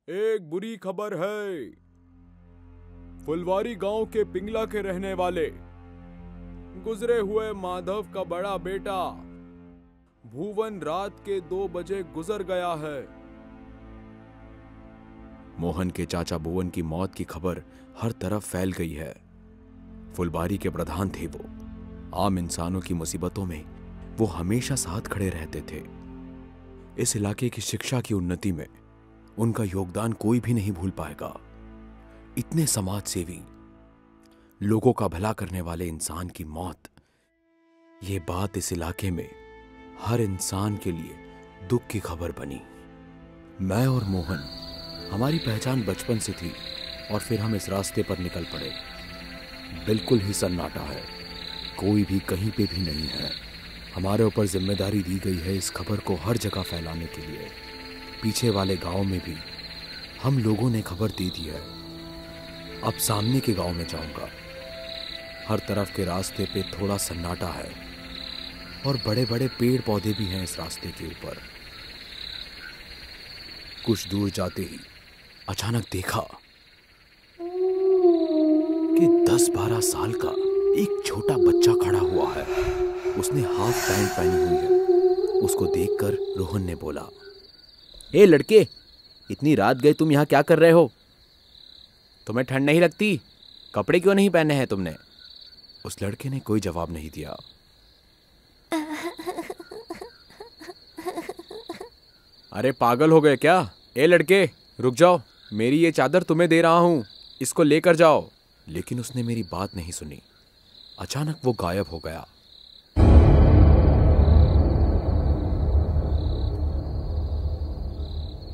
एक बुरी खबर है। फुलवारी गांव के पिंगला के रहने वाले गुजरे हुए माधव का बड़ा बेटा भुवन रात के 2 बजे गुजर गया है। मोहन के चाचा भुवन की मौत की खबर हर तरफ फैल गई है। फुलबारी के प्रधान थे वो। आम इंसानों की मुसीबतों में वो हमेशा साथ खड़े रहते थे। इस इलाके की शिक्षा की उन्नति में उनका योगदान कोई भी नहीं भूल पाएगा। इतने समाज सेवी, लोगों का भला करने वाले इंसान की मौत, ये बात इस इलाके में हर इंसान के लिए दुख की खबर बनी। मैं और मोहन, हमारी पहचान बचपन से थी और फिर हम इस रास्ते पर निकल पड़े। बिल्कुल ही सन्नाटा है, कोई भी कहीं पे भी नहीं है। हमारे ऊपर जिम्मेदारी दी गई है इस खबर को हर जगह फैलाने के लिए। पीछे वाले गांव में भी हम लोगों ने खबर दे दी है। अब सामने के गांव में जाऊंगा। हर तरफ के रास्ते पे थोड़ा सन्नाटा है और बड़े बड़े पेड़ पौधे भी हैं इस रास्ते के ऊपर। कुछ दूर जाते ही अचानक देखा कि 10-12 साल का एक छोटा बच्चा खड़ा हुआ है। उसने हाफ पैंट पहनी हुई है। उसको देखकर रोहन ने बोला, ए लड़के, इतनी रात गए तुम यहाँ क्या कर रहे हो? तुम्हें ठंड नहीं लगती? कपड़े क्यों नहीं पहने हैं तुमने? उस लड़के ने कोई जवाब नहीं दिया। अरे पागल हो गए क्या? ए लड़के, रुक जाओ, मेरी ये चादर तुम्हें दे रहा हूं, इसको लेकर जाओ। लेकिन उसने मेरी बात नहीं सुनी। अचानक वो गायब हो गया।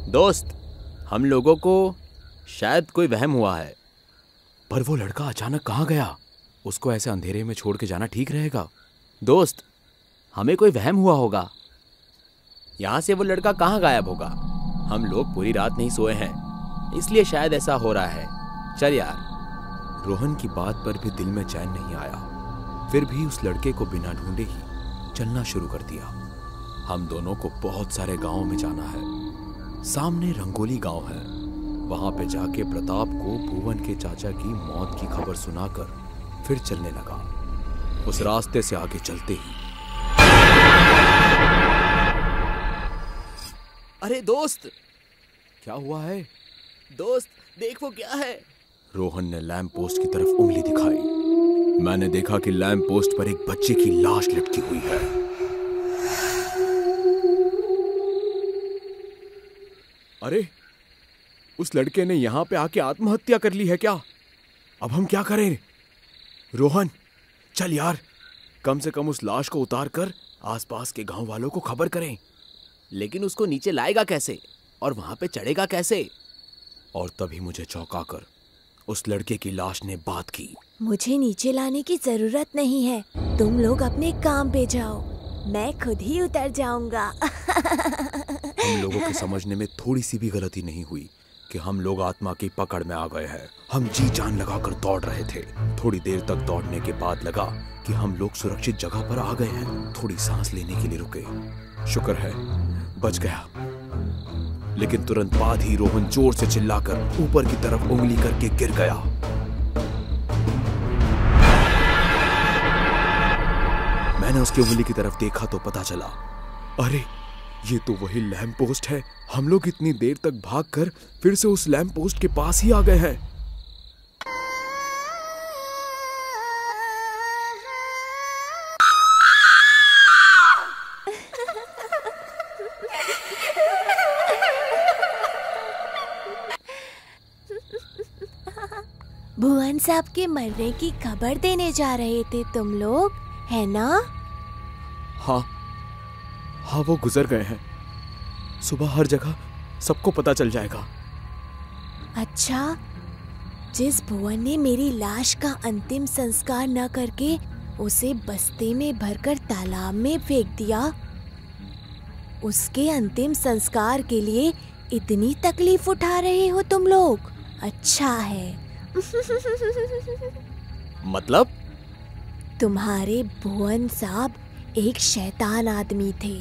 दोस्त, हम लोगों को शायद कोई वहम हुआ है। पर वो लड़का अचानक कहाँ गया? उसको ऐसे अंधेरे में छोड़ के जाना ठीक रहेगा? दोस्त, हमें कोई वहम हुआ होगा। यहाँ से वो लड़का कहाँ गायब होगा? हम लोग पूरी रात नहीं सोए हैं, इसलिए शायद ऐसा हो रहा है। चल यार। रोहन की बात पर भी दिल में चैन नहीं आया। फिर भी उस लड़के को बिना ढूंढे ही चलना शुरू कर दिया। हम दोनों को बहुत सारे गांवों में जाना है। सामने रंगोली गांव है। वहां पे जाके प्रताप को भुवन के चाचा की मौत की खबर सुनाकर फिर चलने लगा। उस रास्ते से आगे चलते ही अरे दोस्त, क्या हुआ है? दोस्त देख वो क्या है? रोहन ने लैंप पोस्ट की तरफ उंगली दिखाई। मैंने देखा कि लैंप पोस्ट पर एक बच्चे की लाश लटकी हुई है। अरे, उस लड़के ने यहां पे आके आत्महत्या कर ली है क्या? अब हम क्या करें? रोहन, चल यार, कम से कम उस लाश को उतार कर आसपास के गांव वालों को खबर करें। लेकिन उसको नीचे लाएगा कैसे और वहां पे चढ़ेगा कैसे? और तभी मुझे चौंका कर उस लड़के की लाश ने बात की। मुझे नीचे लाने की जरूरत नहीं है, तुम लोग अपने काम पे जाओ, मैं खुद ही उतर जाऊंगा। हम लोगों के समझने में थोड़ी सी भी गलती नहीं हुई कि हम लोग आत्मा की पकड़ में आ गए हैं। हम जी जान लगाकर दौड़ रहे थे। थोड़ी देर तक दौड़ने के बाद लगा कि हम लोग सुरक्षित जगह पर आ गए हैं। थोड़ी सांस लेने के लिए रुके। शुक्र है बच गया। लेकिन तुरंत बाद ही रोहन जोर से चिल्लाकर ऊपर की तरफ उंगली करके गिर गया। मैंने उसकी उंगली की तरफ देखा तो पता चला, अरे ये तो वही लैंप पोस्ट है। हम लोग इतनी देर तक भागकर फिर से उस लैंप पोस्ट के पास ही आ गए हैं। भुवन साहब के मरने की खबर देने जा रहे थे तुम लोग, है ना? हाँ, वो गुजर गए हैं। सुबह हर जगह सबको पता चल जाएगा। अच्छा, जिस भुवन ने मेरी लाश का अंतिम संस्कार न करके उसे बस्ते में भरकर तालाब में फेंक दिया, उसके अंतिम संस्कार के लिए इतनी तकलीफ उठा रहे हो तुम लोग? अच्छा है। मतलब? तुम्हारे भुवन साहब एक शैतान आदमी थे।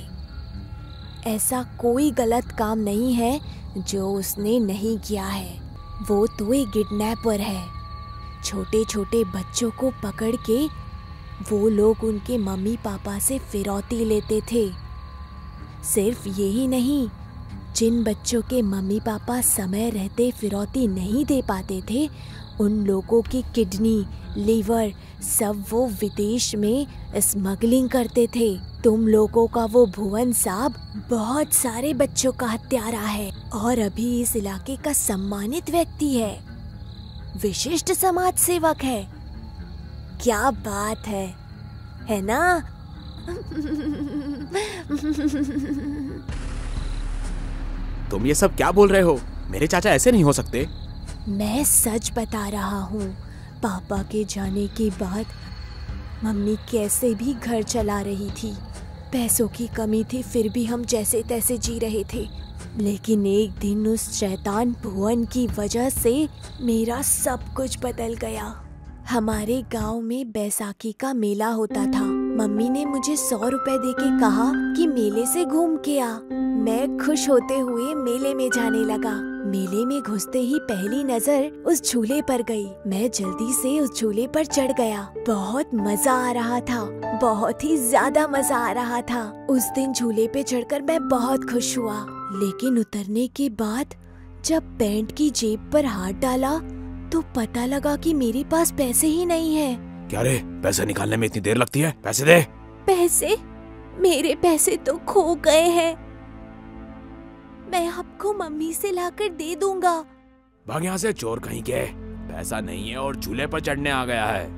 ऐसा कोई गलत काम नहीं है जो उसने नहीं किया है। वो तो एक किडनैपर है। छोटे छोटे बच्चों को पकड़ के वो लोग उनके मम्मी पापा से फिरौती लेते थे। सिर्फ यही नहीं, जिन बच्चों के मम्मी पापा समय रहते फिरौती नहीं दे पाते थे, उन लोगों की किडनी, लीवर सब वो विदेश में स्मगलिंग करते थे। तुम लोगों का वो भुवन साहब बहुत सारे बच्चों का हत्यारा है और अभी इस इलाके का सम्मानित व्यक्ति है, विशिष्ट समाज सेवक है। क्या बात है ना? तुम ये सब क्या बोल रहे हो? मेरे चाचा ऐसे नहीं हो सकते। मैं सच बता रहा हूँ। पापा के जाने के बाद मम्मी कैसे भी घर चला रही थी। पैसों की कमी थी, फिर भी हम जैसे तैसे जी रहे थे। लेकिन एक दिन उस शैतान भुवन की वजह से मेरा सब कुछ बदल गया। हमारे गांव में बैसाखी का मेला होता था। मम्मी ने मुझे 100 रुपए देके कहा कि मेले से घूम के आ। मैं खुश होते हुए मेले में जाने लगा। मेले में घुसते ही पहली नजर उस झूले पर गई। मैं जल्दी से उस झूले पर चढ़ गया। बहुत मजा आ रहा था, बहुत ही ज्यादा मजा आ रहा था। उस दिन झूले पे चढ़कर मैं बहुत खुश हुआ। लेकिन उतरने के बाद जब पैंट की जेब पर हाथ डाला तो पता लगा कि मेरे पास पैसे ही नहीं है। क्या रे, पैसे निकालने में इतनी देर लगती है? पैसे दे। पैसे? मेरे पैसे तो खो गए हैं। मैं आपको मम्मी से लाकर दे दूंगा। भाग यहाँ से चोर कहीं के। पैसा नहीं है और झूले पर चढ़ने आ गया है।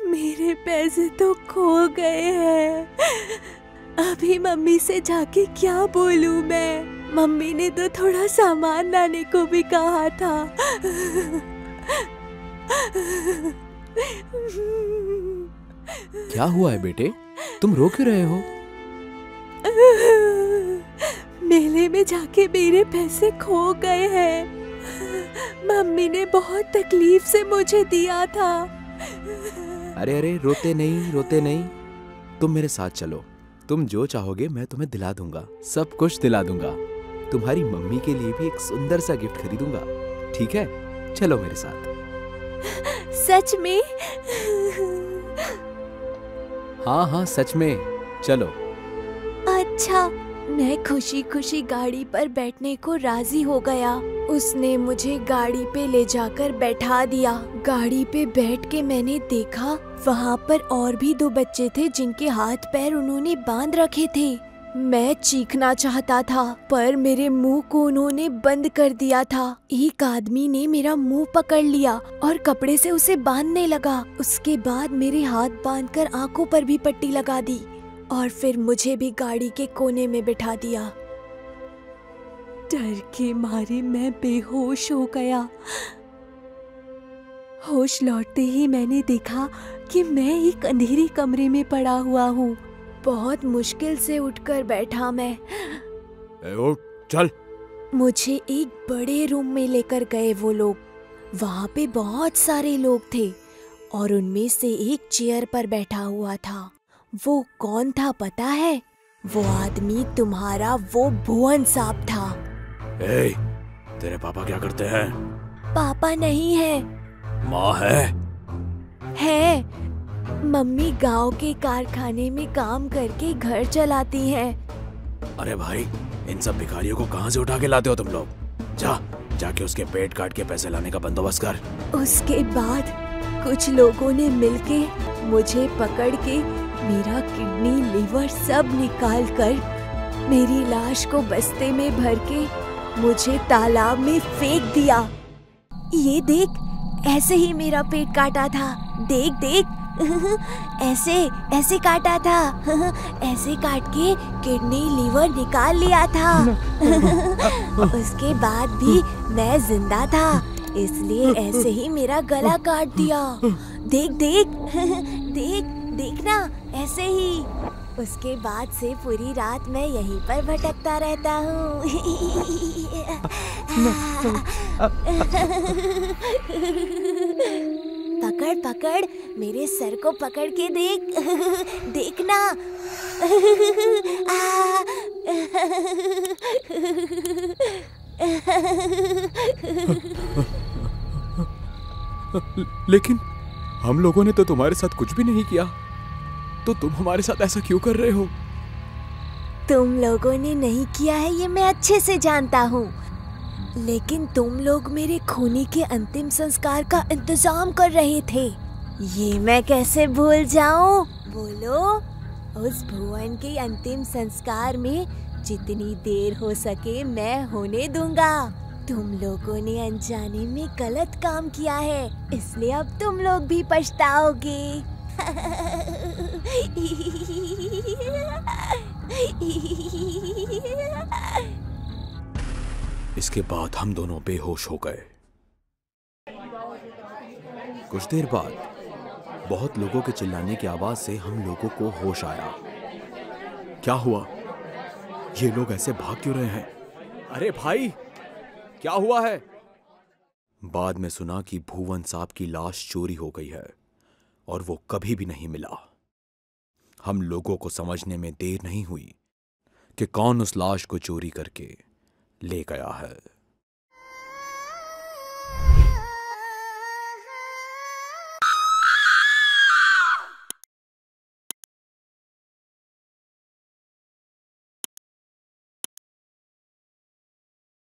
मेरे पैसे तो खो गए हैं। अभी मम्मी से जाके क्या बोलूं मैं? मम्मी ने तो थोड़ा सामान लाने को भी कहा था। क्या हुआ है बेटे? तुम रो क्यों रहे हो? मेले में जाके मेरे पैसे खो गए हैं। मम्मी ने बहुत तकलीफ से मुझे दिया था। अरे अरे, रोते नहीं रोते नहीं। तुम मेरे साथ चलो। तुम जो चाहोगे मैं तुम्हें दिला दूंगा, सब कुछ दिला दूंगा। तुम्हारी मम्मी के लिए भी एक सुंदर सा गिफ्ट खरीदूंगा। ठीक है, चलो मेरे साथ। सच में? हाँ हाँ, सच में, चलो। अच्छा, मैं खुशी खुशी गाड़ी पर बैठने को राजी हो गया। उसने मुझे गाड़ी पे ले जाकर बैठा दिया। गाड़ी पे बैठ के मैंने देखा वहाँ पर और भी 2 बच्चे थे जिनके हाथ पैर उन्होंने बांध रखे थे। मैं चीखना चाहता था पर मेरे मुंह को उन्होंने बंद कर दिया था। एक आदमी ने मेरा मुंह पकड़ लिया और कपड़े से उसे बांधने लगा। उसके बाद मेरे हाथ बांधकर आंखों पर भी पट्टी लगा दी और फिर मुझे भी गाड़ी के कोने में बिठा दिया। डर के मारे मैं बेहोश हो गया। होश लौटते ही मैंने देखा कि मैं एक अंधेरे कमरे में पड़ा हुआ हूँ। बहुत मुश्किल से उठकर बैठा मैं। उठ, चल। मुझे एक बड़े रूम में लेकर गए वो लोग। वहाँ पे बहुत सारे लोग थे और उनमें से एक चेयर पर बैठा हुआ था। वो कौन था पता है? वो आदमी तुम्हारा वो भुवन साहब था। ए, तेरे पापा क्या करते हैं? पापा नहीं है। माँ है? है। मम्मी गांव के कारखाने में काम करके घर चलाती हैं। अरे भाई, इन सब भिखारियों को कहाँ से उठा के लाते हो तुम लोग? जाके उसके पेट काट के पैसे लाने का बंदोबस्त कर। उसके बाद कुछ लोगों ने मिलके मुझे पकड़ के मेरा किडनी, लीवर सब निकाल कर मेरी लाश को बस्ते में भर के मुझे तालाब में फेंक दिया। ये देख, ऐसे ही मेरा पेट काटा था। देख देख, ऐसे काटा था। ऐसे काट के किडनी, लीवर निकाल लिया था। उसके बाद भी मैं जिंदा था, इसलिए ऐसे ही मेरा गला काट दिया। देख देख, देखना, ऐसे ही। उसके बाद से पूरी रात मैं यहीं पर भटकता रहता हूँ। पकड़ पकड़, मेरे सर को पकड़ के देख, देखना। लेकिन हम लोगों ने तो तुम्हारे साथ कुछ भी नहीं किया, तो तुम हमारे साथ ऐसा क्यों कर रहे हो? तुम लोगों ने नहीं किया है ये मैं अच्छे से जानता हूँ, लेकिन तुम लोग मेरे खूनी के अंतिम संस्कार का इंतजाम कर रहे थे, ये मैं कैसे भूल जाऊं? बोलो, उस भुवन के अंतिम संस्कार में जितनी देर हो सके मैं होने दूंगा। तुम लोगों ने अनजाने में गलत काम किया है, इसलिए अब तुम लोग भी पछताओगे। इसके बाद हम दोनों बेहोश हो गए। कुछ देर बाद बहुत लोगों के चिल्लाने की आवाज से हम लोगों को होश आया। क्या हुआ? ये लोग ऐसे भाग क्यों रहे हैं? अरे भाई, क्या हुआ है? बाद में सुना कि भुवन साहब की लाश चोरी हो गई है और वो कभी भी नहीं मिला। हम लोगों को समझने में देर नहीं हुई कि कौन उस लाश को चोरी करके ले गया है।